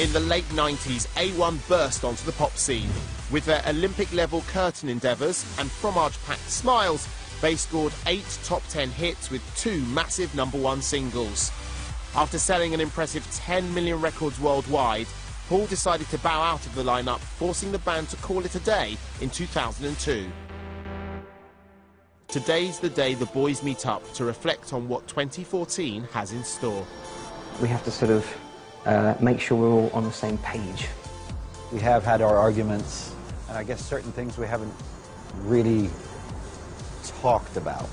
In the late 90s, A1 burst onto the pop scene. With their Olympic-level curtain endeavours and fromage-packed smiles, they scored 8 top 10 hits with 2 massive #1 singles. After selling an impressive 10 million records worldwide, Paul decided to bow out of the lineup, forcing the band to call it a day in 2002. Today's the day the boys meet up to reflect on what 2014 has in store. We have to sort of make sure we're all on the same page. We have had our arguments, and I guess certain things we haven't really talked about.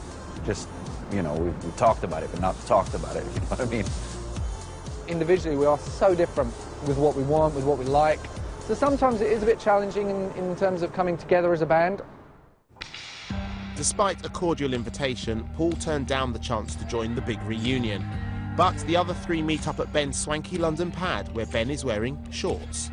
Just, you know, we've talked about it, but not talked about it, you know what I mean? Individually, we are so different with what we want, with what we like. So sometimes it is a bit challenging in terms of coming together as a band. Despite a cordial invitation, Paul turned down the chance to join the big reunion. But the other 3 meet up at Ben's swanky London pad, where Ben is wearing shorts.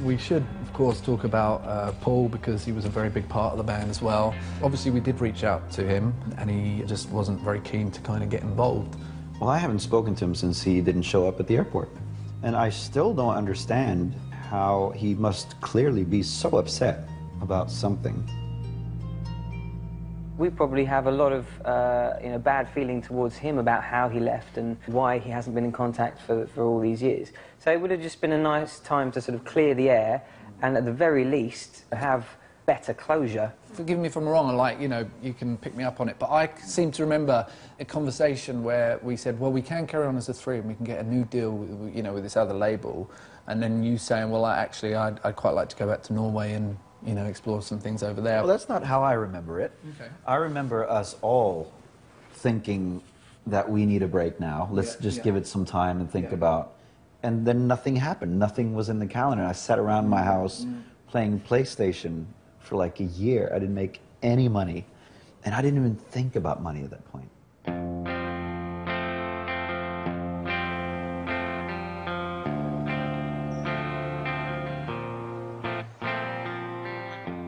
We should, of course, talk about Paul, because he was a very big part of the band as well. Obviously, we did reach out to him, and he just wasn't very keen to kind of get involved. Well, I haven't spoken to him since he didn't show up at the airport. And I still don't understand how he must clearly be so upset about something. We probably have a lot of bad feeling towards him about how he left and why he hasn't been in contact for all these years. So it would have just been a nice time to sort of clear the air and at the very least have better closure. Forgive me if I'm wrong, and like, you know, you can pick me up on it, but I seem to remember a conversation where we said, well, we can carry on as a 3 and we can get a new deal with, you know, with this other label, and then you saying, well, actually, I'd quite like to go back to Norway and, you know, explore some things over there. Well, that's not how I remember it. Okay. I remember us all thinking that we need a break now. Let's just give it some time and think about. And then nothing happened. Nothing was in the calendar. I sat around my house playing PlayStation for like a year. I didn't make any money. And I didn't even think about money at that point.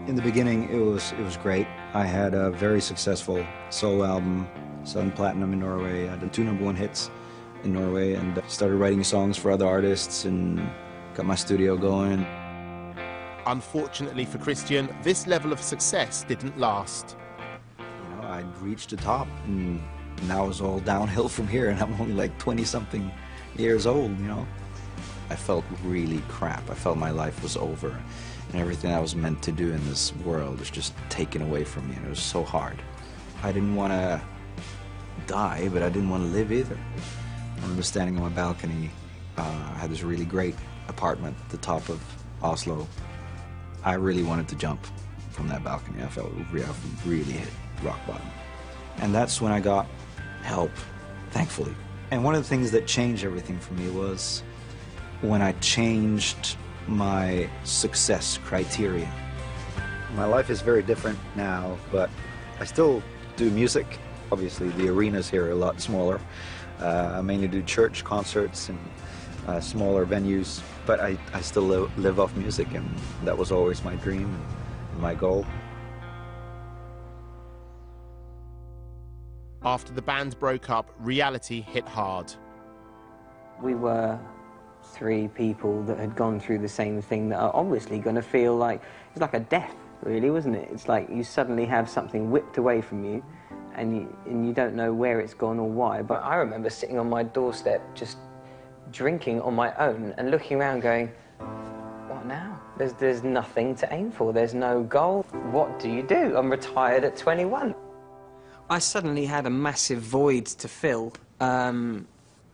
In the beginning, it was great. I had a very successful solo album, selling platinum in Norway. I had 2 #1 hits in Norway, and started writing songs for other artists and got my studio going. Unfortunately for Christian, this level of success didn't last. You know, I'd reached the top, and now it's all downhill from here, and I'm only like 20-something years old, you know. I felt really crap. I felt my life was over. And everything I was meant to do in this world was just taken away from me, and it was so hard. I didn't want to die, but I didn't want to live either. I remember standing on my balcony. I had this really great apartment at the top of Oslo. I really wanted to jump from that balcony. I felt I really hit rock bottom. And that's when I got help, thankfully. And one of the things that changed everything for me was when I changed my success criteria. My life is very different now, but I still do music. Obviously, the arenas here are a lot smaller. I mainly do church concerts and smaller venues, but I still live off music, and that was always my dream and my goal. After the band broke up, reality hit hard. We were 3 people that had gone through the same thing that are obviously going to feel like, it's like a death, really, wasn't it? It's like you suddenly have something whipped away from you, and you don't know where it's gone or why. But I remember sitting on my doorstep just drinking on my own and looking around going, what now? There's nothing to aim for. There's no goal. What do you do? I'm retired at 21. I suddenly had a massive void to fill,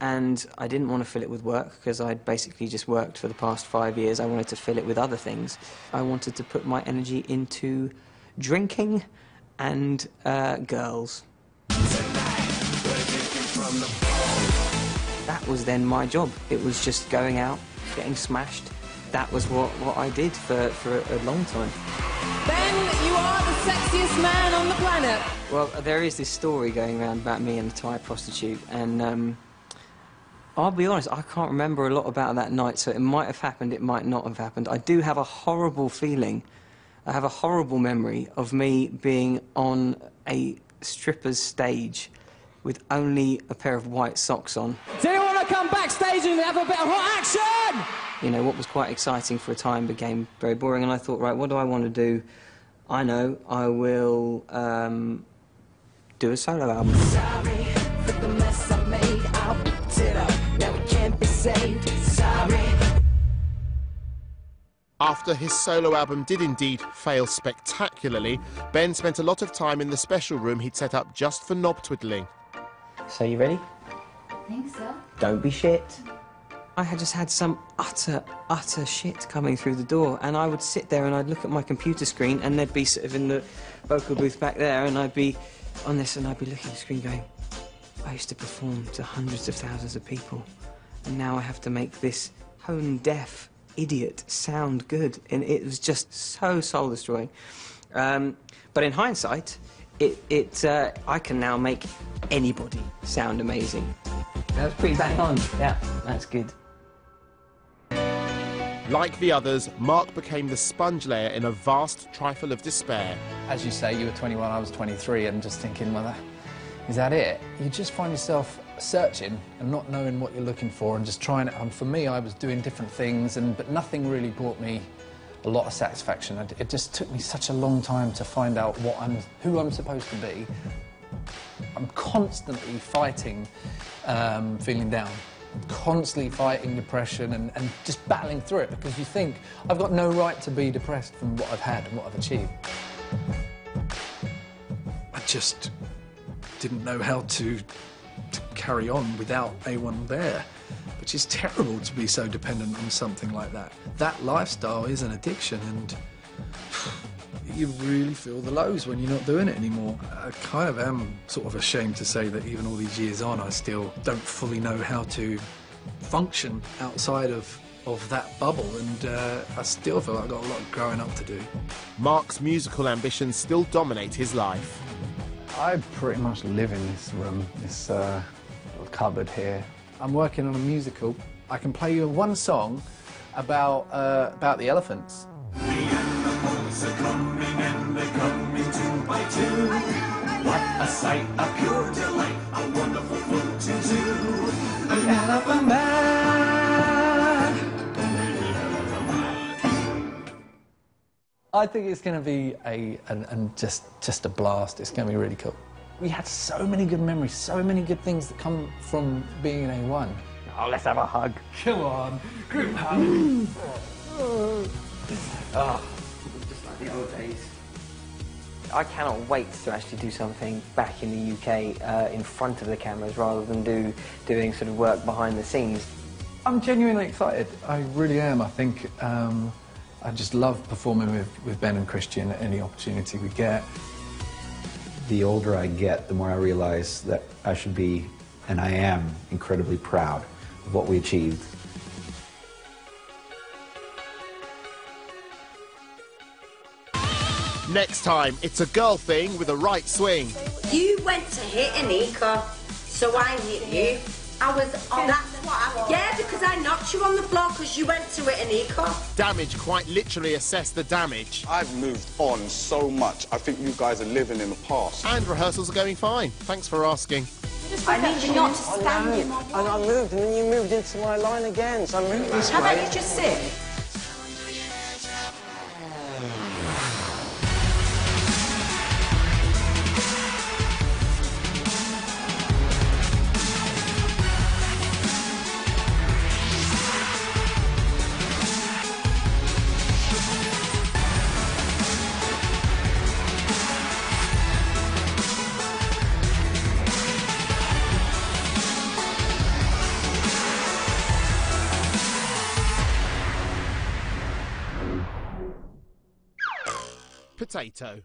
and I didn't want to fill it with work because I'd basically just worked for the past 5 years. I wanted to fill it with other things. I wanted to put my energy into drinking and girls. That was then my job. It was just going out, getting smashed. That was what I did for a long time. Ben, you are the sexiest man on the planet. Well, there is this story going around about me and a Thai prostitute, and I'll be honest, I can't remember a lot about that night, so it might have happened, it might not have happened. I do have a horrible feeling, I have a horrible memory of me being on a stripper's stage with only a pair of white socks on. Does anyone want to come backstage and have a bit of hot action! You know, what was quite exciting for a time became very boring, and I thought, right, what do I want to do? I know, I will do a solo album. Sorry for the mess I made. I whipped it up, now it can't be saved. Sorry. After his solo album did indeed fail spectacularly, Ben spent a lot of time in the special room he'd set up just for knob twiddling. So you ready? I think so. Don't be shit. I had just had some utter shit coming through the door, and I would sit there and I'd look at my computer screen, and they'd be sort of in the vocal booth back there, and I'd be on this, and I'd be looking at the screen going, I used to perform to hundreds of thousands of people, and now I have to make this tone-deaf idiot sound good, and it was just so soul-destroying. But in hindsight, I can now make anybody sound amazing. That's pretty bang on. Yeah, that's good. Like the others, Mark became the sponge layer in a vast trifle of despair. As you say, you were 21, I was 23, and just thinking, well, is that it? You just find yourself searching and not knowing what you're looking for and just trying it. And for me, I was doing different things, but nothing really brought me a lot of satisfaction. It just took me such a long time to find out who I'm supposed to be. I'm constantly fighting feeling down, constantly fighting depression and just battling through it, because you think, I've got no right to be depressed from what I've had and what I've achieved. I just didn't know how to carry on without A1 there, which is terrible to be so dependent on something like that. That lifestyle is an addiction, and you really feel the lows when you're not doing it anymore. I kind of am sort of ashamed to say that even all these years on, I still don't fully know how to function outside of that bubble, and I still feel like I've got a lot of growing up to do. Mark's musical ambitions still dominate his life. I pretty much live in this room, this little cupboard here. I'm working on a musical. I can play you one song about the elephants. The animals are coming and they're coming two by two. What a sight, a pure delight, a wonderful floating zoo. The Elephant Man. I think it's going to be just a blast. It's going to be really cool. We had so many good memories, so many good things that come from being in A1. Oh, let's have a hug. Come on, group hug. Oh, just like the old days. I cannot wait to actually do something back in the UK in front of the cameras rather than doing sort of work behind the scenes. I'm genuinely excited. I really am. I think I just love performing with Ben and Christian at any opportunity we get. The older I get, the more I realize that I should be, and I am, incredibly proud of what we achieved. Next time, it's a girl thing with a right swing. You went to hit Anika, so I hit you. I was on that. Yeah, because I knocked you on the floor because you went to hit Anika. Damage, quite literally assess the damage. I've moved on so much. I think you guys are living in the past. And rehearsals are going fine. Thanks for asking. I need you not to stand in my And I moved, and then you moved into my line again, so I moved this way. How about you just sit? Potato.